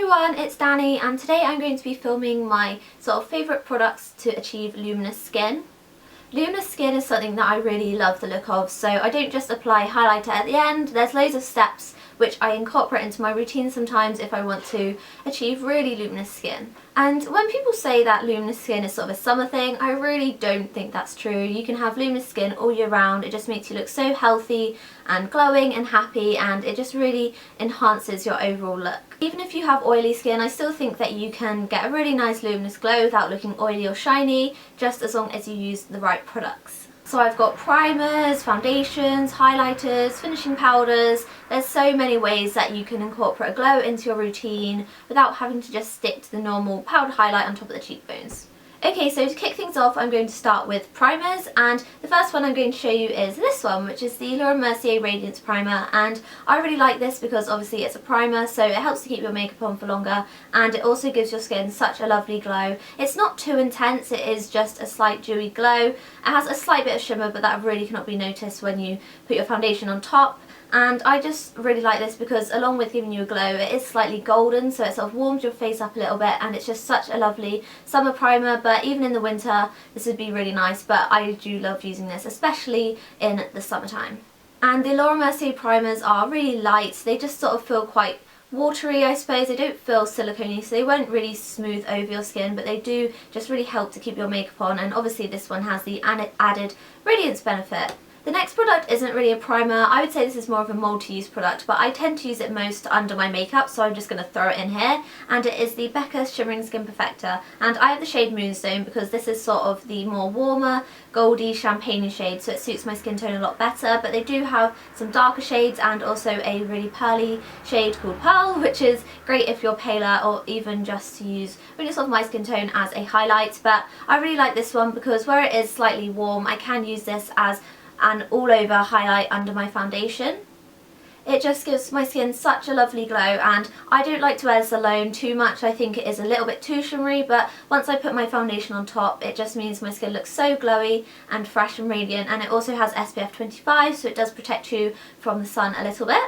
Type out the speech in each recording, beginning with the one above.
everyone, it's Danny and today I'm going to be filming my sort of favourite products to achieve luminous skin. Luminous skin is something that I really love the look of, so I don't just apply highlighter at the end. There's loads of steps which I incorporate into my routine sometimes if I want to achieve really luminous skin. And when people say that luminous skin is sort of a summer thing, I really don't think that's true. You can have luminous skin all year round. It just makes you look so healthy and glowing and happy, and it just really enhances your overall look. Even if you have oily skin, I still think that you can get a really nice luminous glow without looking oily or shiny, just as long as you use the right products. So I've got primers, foundations, highlighters, finishing powders. There's so many ways that you can incorporate a glow into your routine without having to just stick to the normal powder highlight on top of the cheekbones. Okay, so to kick things off, I'm going to start with primers, and the first one I'm going to show you is this one, which is the Mercier Radiance Primer. And I really like this because obviously it's a primer, so it helps to keep your makeup on for longer, and it also gives your skin such a lovely glow. It's not too intense, it is just a slight dewy glow. It has a slight bit of shimmer, but that really cannot be noticed when you put your foundation on top. And I just really like this because along with giving you a glow, it is slightly golden, so it sort of warms your face up a little bit, and it's just such a lovely summer primer. But even in the winter this would be really nice, but I do love using this, especially in the summertime. And the Mercier primers are really light, they just sort of feel quite watery, I suppose. They don't feel silicone-y, so they won't really smooth over your skin, but they do just really help to keep your makeup on, and obviously this one has the added radiance benefit. The next product isn't really a primer. I would say this is more of a multi-use product, but I tend to use it most under my makeup, so I'm just going to throw it in here. And it is the Becca Shimmering Skin Perfector. And I have the shade Moonstone because this is sort of the more warmer, goldy, champagne shade, so it suits my skin tone a lot better. But they do have some darker shades and also a really pearly shade called Pearl, which is great if you're paler or even just to use really sort of my skin tone as a highlight. But I really like this one because where it is slightly warm, I can use this as an all over highlight under my foundation. It just gives my skin such a lovely glow, and I don't like to wear this alone too much. I think it is a little bit too shimmery, but once I put my foundation on top, it just means my skin looks so glowy and fresh and radiant. And it also has SPF 25, so it does protect you from the sun a little bit.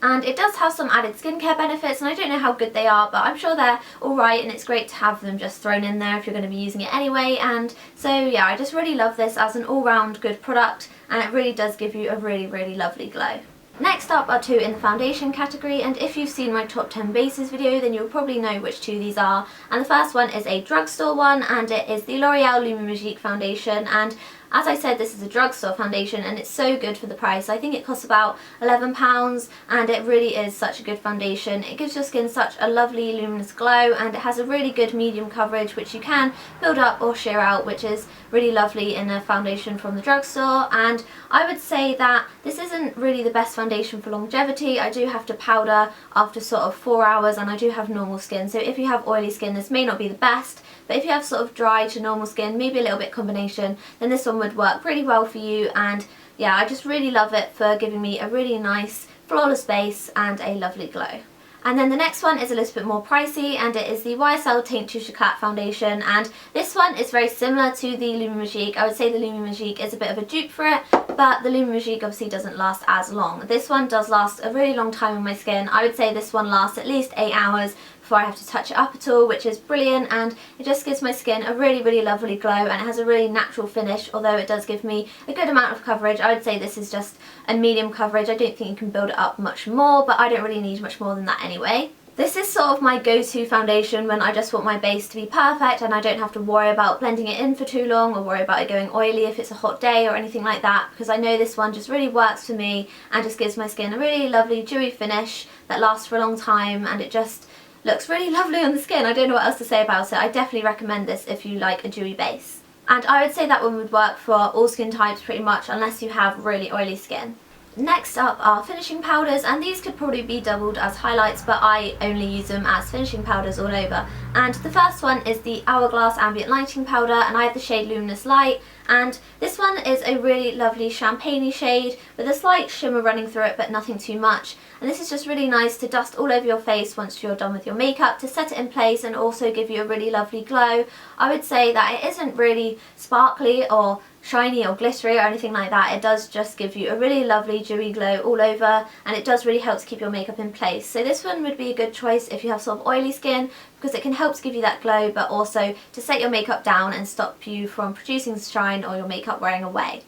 And it does have some added skincare benefits, and I don't know how good they are, but I'm sure they're alright, and it's great to have them just thrown in there if you're going to be using it anyway. And so yeah, I just really love this as an all-round good product, and it really does give you a really lovely glow. Next up are two in the foundation category, and if you've seen my top 10 bases video, then you'll probably know which two these are. And the first one is a drugstore one, and it is the L'Oreal Magique foundation. And as I said, this is a drugstore foundation, and it's so good for the price. I think it costs about £11, and it really is such a good foundation. It gives your skin such a lovely luminous glow, and it has a really good medium coverage, which you can build up or sheer out, which is really lovely in a foundation from the drugstore. And I would say that this isn't really the best foundation for longevity. I do have to powder after sort of 4 hours, and I do have normal skin, so if you have oily skin, this may not be the best. But if you have sort of dry to normal skin, maybe a little bit combination, then this one would work really well for you. And yeah, I just really love it for giving me a really nice flawless base and a lovely glow. And then the next one is a little bit more pricey, and it is the YSL Teint Touche Eclat foundation. And this one is very similar to the Magique. I would say the Magique is a bit of a dupe for it, but the Magique obviously doesn't last as long. This one does last a really long time on my skin. I would say this one lasts at least 8 hours before I have to touch it up at all, which is brilliant, and it just gives my skin a really lovely glow, and it has a really natural finish. Although it does give me a good amount of coverage, I would say this is just a medium coverage. I don't think you can build it up much more, but I don't really need much more than that anyway. This is sort of my go-to foundation when I just want my base to be perfect and I don't have to worry about blending it in for too long or worry about it going oily if it's a hot day or anything like that, because I know this one just really works for me and just gives my skin a really lovely dewy finish that lasts for a long time, and it just looks really lovely on the skin. I don't know what else to say about it. I definitely recommend this if you like a dewy base. And I would say that one would work for all skin types pretty much, unless you have really oily skin. Next up are finishing powders, and these could probably be doubled as highlights, but I only use them as finishing powders all over. And the first one is the Hourglass Ambient Lighting Powder, and I have the shade Luminous Light. And this one is a really lovely champagne-y shade with a slight shimmer running through it, but nothing too much. And this is just really nice to dust all over your face once you're done with your makeup, to set it in place and also give you a really lovely glow. I would say that it isn't really sparkly or shiny or glittery or anything like that. It does just give you a really lovely dewy glow all over, and it does really help to keep your makeup in place. So this one would be a good choice if you have sort of oily skin, because it can help to give you that glow but also to set your makeup down and stop you from producing shine or your makeup wearing away.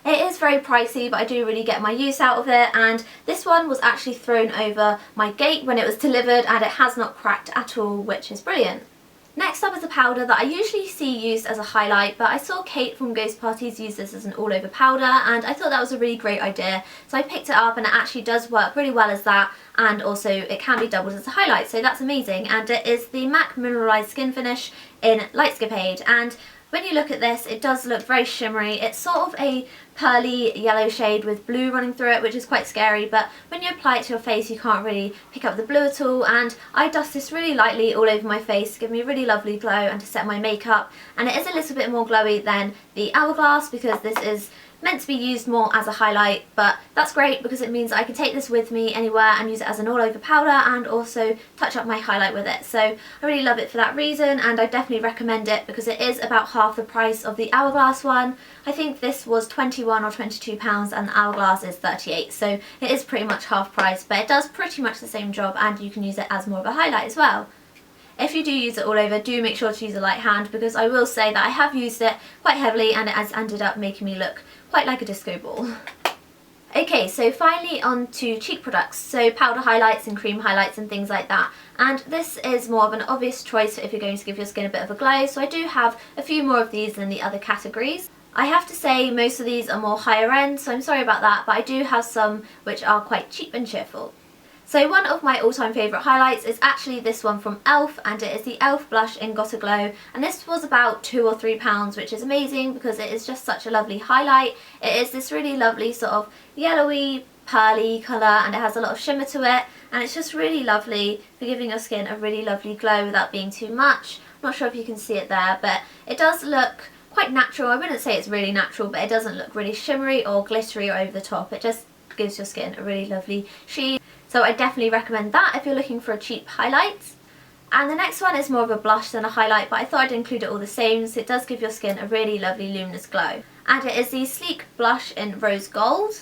It is very pricey, but I do really get my use out of it, and this one was actually thrown over my gate when it was delivered and it has not cracked at all, which is brilliant. Next up is a powder that I usually see used as a highlight, but I saw Kate from Ghost Parties use this as an all over powder and I thought that was a really great idea. So I picked it up and it actually does work really well as that, and also it can be doubled as a highlight, so that's amazing. And it is the MAC Mineralize Skinfinish in Lightscapade, and when you look at this, it does look very shimmery. It's sort of a pearly yellow shade with blue running through it, which is quite scary, but when you apply it to your face you can't really pick up the blue at all. And I dust this really lightly all over my face to give me a really lovely glow and to set my makeup, and it is a little bit more glowy than the Hourglass because this is meant to be used more as a highlight, but that's great because it means I can take this with me anywhere and use it as an all over powder and also touch up my highlight with it. So I really love it for that reason, and I definitely recommend it because it is about half the price of the Hourglass one. I think this was £21 or £22 and the Hourglass is 38, so it is pretty much half price, but it does pretty much the same job and you can use it as more of a highlight as well. If you do use it all over, do make sure to use a light hand, because I will say that I have used it quite heavily and it has ended up making me look quite like a disco ball. Okay, so finally on to cheek products, so powder highlights and cream highlights and things like that. And this is more of an obvious choice if you're going to give your skin a bit of a glow, so I do have a few more of these than the other categories. I have to say most of these are more higher end, so I'm sorry about that, but I do have some which are quite cheap and cheerful. So one of my all-time favourite highlights is actually this one from e.l.f. and it is the e.l.f. blush in Got a Glow, and this was about £2 or £3, which is amazing because it is just such a lovely highlight. It is this really lovely sort of yellowy pearly colour and it has a lot of shimmer to it, and it's just really lovely for giving your skin a really lovely glow without being too much. I'm not sure if you can see it there, but it does look quite natural. I wouldn't say it's really natural, but it doesn't look really shimmery or glittery or over the top. It just gives your skin a really lovely sheen. So I definitely recommend that if you're looking for a cheap highlight. And the next one is more of a blush than a highlight, but I thought I'd include it all the same, so it does give your skin a really lovely luminous glow. And it is the Sleek Blush in Rose Gold.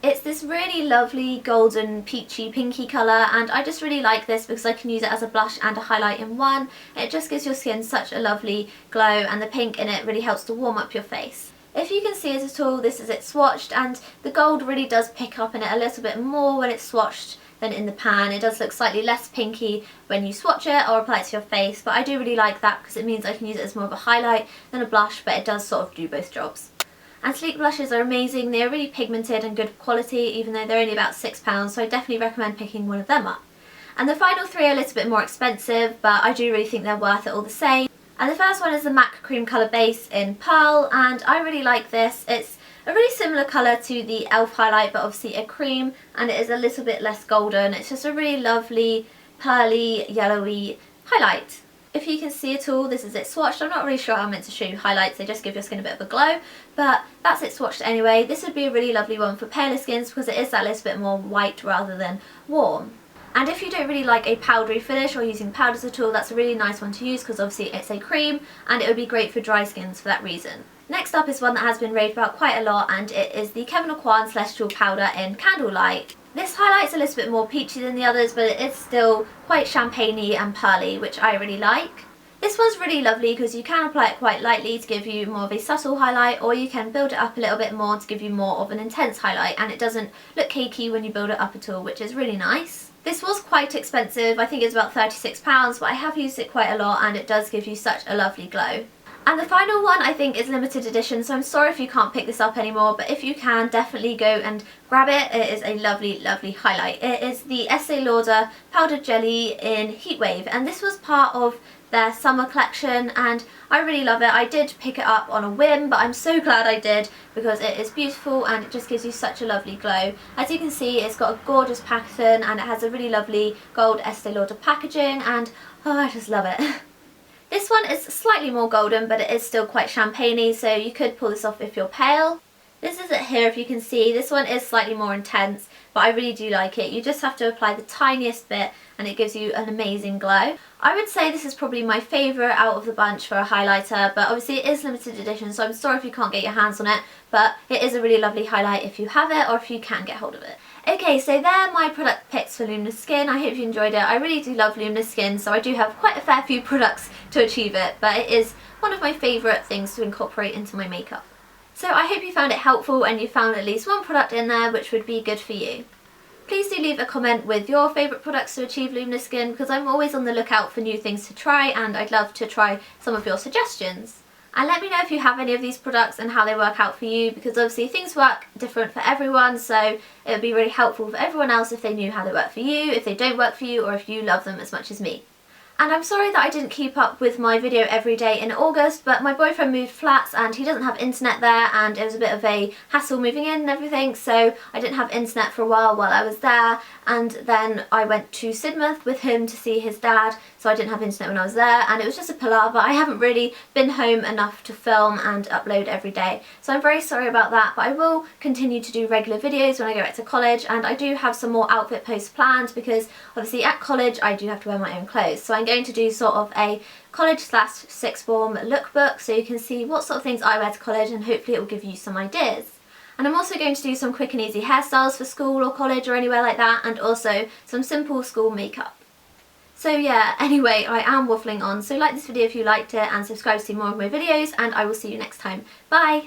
It's this really lovely golden peachy pinky colour, and I just really like this because I can use it as a blush and a highlight in one. It just gives your skin such a lovely glow, and the pink in it really helps to warm up your face. If you can see it at all, this is it swatched, and the gold really does pick up in it a little bit more when it's swatched than in the pan. It does look slightly less pinky when you swatch it or apply it to your face, but I do really like that because it means I can use it as more of a highlight than a blush, but it does sort of do both jobs. And Sleek blushes are amazing. They are really pigmented and good quality, even though they're only about £6, so I definitely recommend picking one of them up. And the final three are a little bit more expensive, but I do really think they're worth it all the same. And the first one is the MAC Cream Colour Base in Pearl, and I really like this. It's a really similar colour to the e.l.f. highlight, but obviously a cream, and it is a little bit less golden. It's just a really lovely pearly yellowy highlight. If you can see it all, this is it swatched. I'm not really sure how I'm meant to show you highlights, they just give your skin a bit of a glow, but that's it swatched anyway. This would be a really lovely one for paler skins because it is that little bit more white rather than warm. And if you don't really like a powdery finish or using powders at all, that's a really nice one to use because obviously it's a cream and it would be great for dry skins for that reason. Next up is one that has been raved about quite a lot, and it is the Kevyn Aucoin Celestial Powder in Candlelight. This highlight's a little bit more peachy than the others, but it is still quite champagne-y and pearly, which I really like. This one's really lovely because you can apply it quite lightly to give you more of a subtle highlight, or you can build it up a little bit more to give you more of an intense highlight, and it doesn't look cakey when you build it up at all, which is really nice. This was quite expensive, I think it's about £36, but I have used it quite a lot and it does give you such a lovely glow. And the final one I think is limited edition, so I'm sorry if you can't pick this up anymore, but if you can, definitely go and grab it. It is a lovely, lovely highlight. It is the Estee Lauder Powdered Gelee in Heatwave, and this was part of their summer collection and I really love it. I did pick it up on a whim, but I'm so glad I did because it is beautiful and it just gives you such a lovely glow. As you can see, it's got a gorgeous pattern and it has a really lovely gold Estee Lauder packaging, and oh, I just love it. This one is slightly more golden, but it is still quite champagne-y, so you could pull this off if you're pale. This is it here, if you can see. This one is slightly more intense, but I really do like it. You just have to apply the tiniest bit and it gives you an amazing glow. I would say this is probably my favourite out of the bunch for a highlighter, but obviously it is limited edition, so I'm sorry if you can't get your hands on it, but it is a really lovely highlight if you have it or if you can get hold of it. Okay, so there are my product picks for Luminous Skin. I hope you enjoyed it. I really do love Luminous Skin, so I do have quite a fair few products to achieve it, but it is one of my favourite things to incorporate into my makeup. So I hope you found it helpful and you found at least one product in there which would be good for you. Please do leave a comment with your favourite products to achieve luminous skin, because I'm always on the lookout for new things to try and I'd love to try some of your suggestions. And let me know if you have any of these products and how they work out for you, because obviously things work different for everyone, so it would be really helpful for everyone else if they knew how they work for you, if they don't work for you, or if you love them as much as me. And I'm sorry that I didn't keep up with my video every day in August, but my boyfriend moved flats and he doesn't have internet there, and it was a bit of a hassle moving in and everything, so I didn't have internet for a while I was there, and then I went to Sidmouth with him to see his dad, so I didn't have internet when I was there, and it was just a palaver. I haven't really been home enough to film and upload every day, so I'm very sorry about that, but I will continue to do regular videos when I go back to college, and I do have some more outfit posts planned because obviously at college I do have to wear my own clothes, so I'm going to do sort of a college/sixth form lookbook so you can see what sort of things I wear to college, and hopefully it will give you some ideas. And I'm also going to do some quick and easy hairstyles for school or college or anywhere like that, and also some simple school makeup. So yeah, anyway, I am waffling on, so like this video if you liked it and subscribe to see more of my videos, and I will see you next time. Bye!